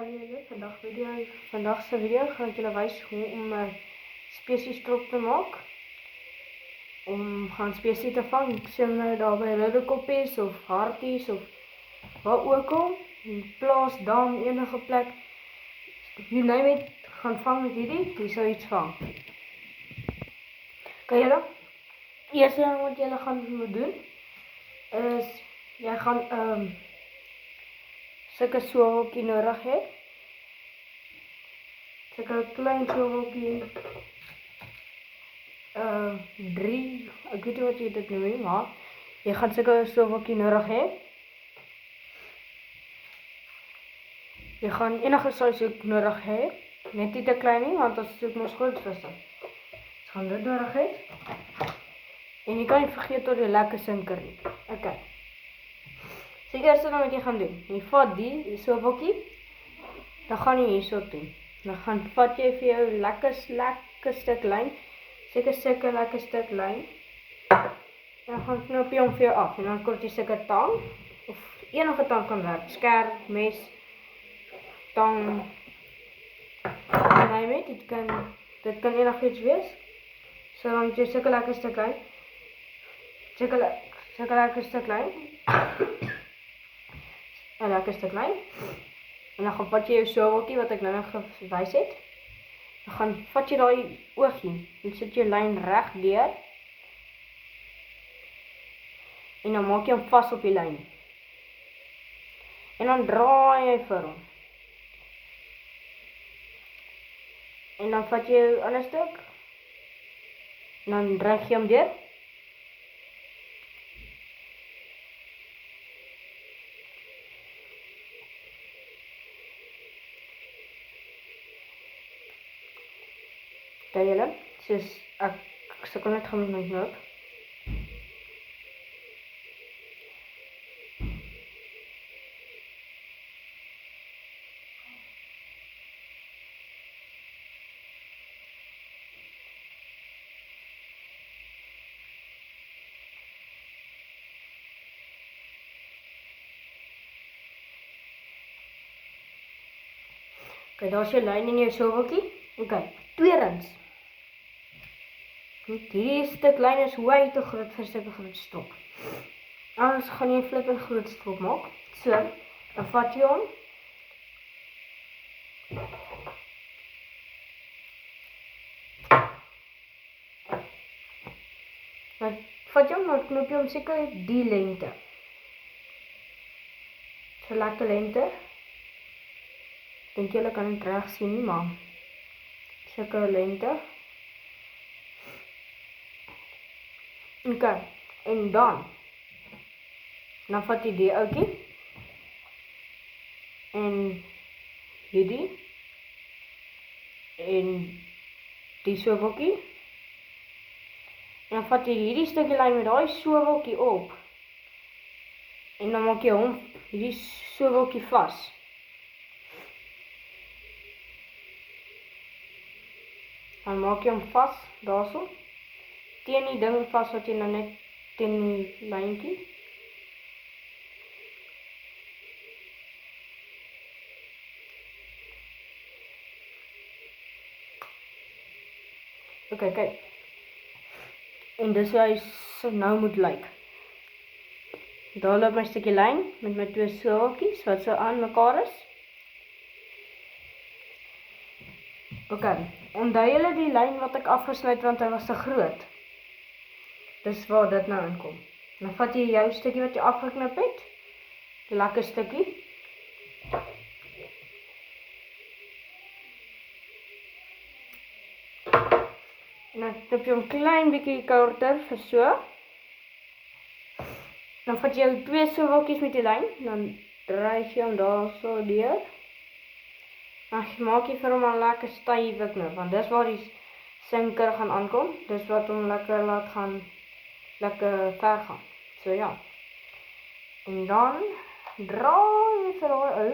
gaan julle vandag se video gaan ek julle wys hoe om 'n spesiestrop te maak. Om gaan spesie te vang. Ek sien nou daar by ridderkoppies of harties of waar ook al. In plaas, dam, enige plek. You name it, gaan vang met hierdie, die sal iets vang. Kan julle? Eerste ding wat julle gaan moet doen is jy gaan sulke swaveltjie nodig hê. Sulke klein swaveltjie 3, ek weet nie wat jy dit noem nie, maar jy gaan sulke swaveltjie nodig hê. Jy gaan enige size ook nodig hê, net nie te klein nie, want ons soek mos groot visse. Ons gaan dit nodig hê. En jy kan nie vergeet tot die lekker sinker nie. Okay. So die eerste ding wat jy gaan doen, jy vat die swaveltjie, dan gaan jy hierso doen. Dan gaan vat jy vir jou lekker stuk lyn, sulke lekker stuk lyn. En dan gaan knop jy hom vir jou af en dan kort jy sulke tang of enige tang kan werk, skerp, mes, tang. Nee, dit kan enigiets wees. So dan het jy sulke lekker stuk lyn. Sulke lekker stuk lyn. 'n lekker stuk lyn. En dan gaan vat jy jou swaveltjie wat ek nou nog gewys het. Dan gaan vat jy daai oogie en sit jou lyn reg deur. En dan maak jy hom vas op die lyn. En dan draai jy vir hom. En dan vat jy jou ander stuk. En dan dreig jy hom deur. Kan julle? Soos ek sukkel net gaan met my knoop. Okay, daar is jou lyn en jou swaveltjie. Okay, tweedens. Hierdie stuk lyn is way te groot vir sulke groot strop. Anders gaan jy 'n flippend groot strop maak. So, dan vat jy hom. Dan vat jy hom, dan knop jy hom seker die lengte. So lekker lengte. Dink julle kan dit reg sien nie, maar sulke lengte. Okay, en dan vat jy die ouetjie en hierdie en die swaveltjie. En dan vat jy hierdie stukkie lyn met daai swaveltjie op. En dan maak jy hom hierdie swaveltjie vas. Dan maak jy hom vas daarso. Teen die ding vas wat jy nou net teen die lyntjie. Okay, kyk. En dis hoe hy so nou moet lyk. Daar loop my stukkie lyn met my twee swaveltjies wat so aan mekaar is. Okay, onthou julle die lyn wat ek afgesluit want hy was te groot. Dis waar dit nou inkom. Dan vat jy jou stukkie wat jy afgeknip het, die lekker stukkie. En dan knip jy hom klein bietjie korter vir so. Dan vat jy jou twee swaveltjies met die lyn, dan dreig jy hom daarso deur. Dan maak jy vir hom 'n lekker stywe knip, want dis waar die sinker gaan aankom. Dis wat hom lekker laat gaan lekker ver gaan. So ja. En dan draai jy vir daai ou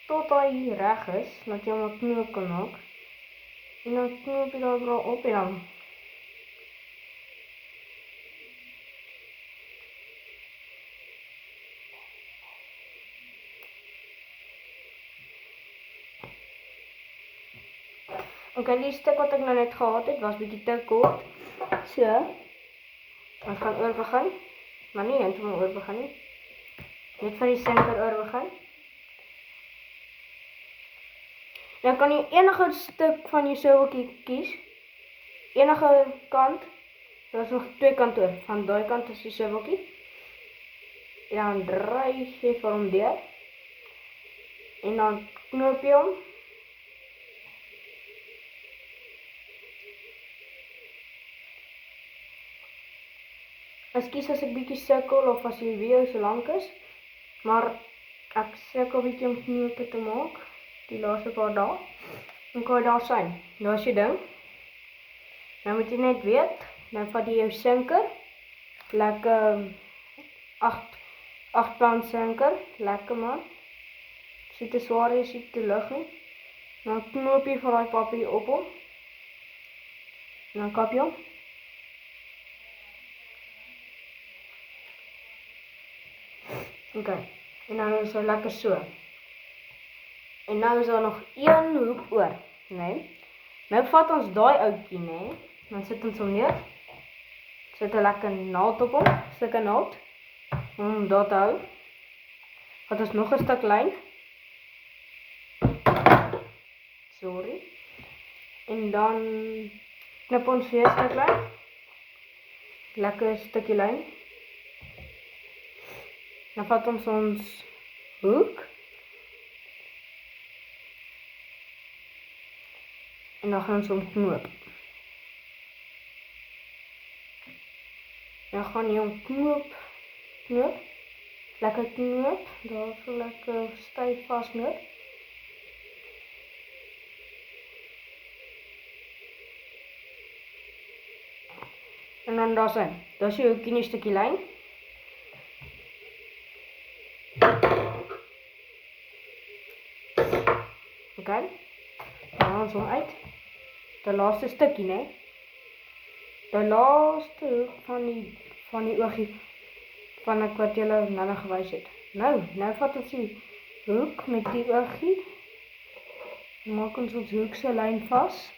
tot hy reg is, dat jy hom 'n knoop kan maak. En dan knoop jy daar op en dan Ok, die stuk wat ek nou net gehad het, was bietjie te kort. So, ons gaan oorbegin. Maar nie heeltemal oorbegin nie. Net vir die sinker oorbegin. Dan kan jy enige stuk van jou soweltjie kies. Enige kant. Daar is nog twee kante oor. Van daai kant is die soweltjie. En dan draai jy vir hom deur. En dan knoop jy hom. Ekskuus as ek bietjie sukkel of as die video so lank is. Maar ek sukkel bietjie om knope te maak. Die laaste paar dae. Dan kan jy daar sien. Daar is jy ding. Nou moet jy net weet, nou vat jy jou sinker. Lekker 8 pound sinker. Lekker man. As jy te swaar is, jy te lig nie. Dan knoop jy vir daai papier op hom. En dan kap jy hom. Ok, en nou is hy lekker so. En nou is daar nog een hoek oor, nee. Nou vat ons daai oudjie, nee. Dan sit ons hom neer. Sit 'n lekker naald op hom, sulke naald. Om daar te hou. Vat ons nog 'n stuk lyn. Sorry. En dan knip ons weer 'n stuk lyn. Lekker stukkie lyn. Dan vat ons hoek. En dan gaan ons hom knoop. Dan gaan jy hom knoop. Lekker knoop. Daar so lekker styf vasknoop. En dan daar sien. Daar is jy hoekie nie stukkie lyn. Ok. Dan haal ons hom uit. Die laaste stukkie, né? Die laaste hoek van die oogie van ek wat julle nou gewys het. Nou vat ons die hoek met die oogie. Maak ons hoek se lyn vas.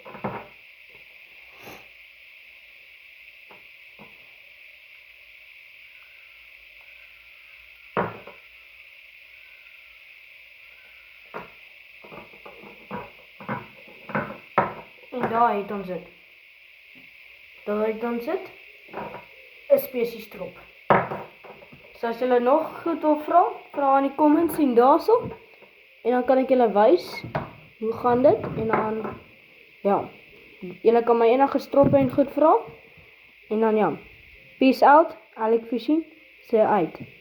En daar het ons dit. Daar het ons dit. 'n spesiestrop. So as julle nog goed wil vra in die comments sien daarso. En dan kan ek julle wys hoe gaan dit en dan ja. Julle kan my enige stroppe en goed vra. En dan ja. Peace out. Alec Fishing. Sê uit.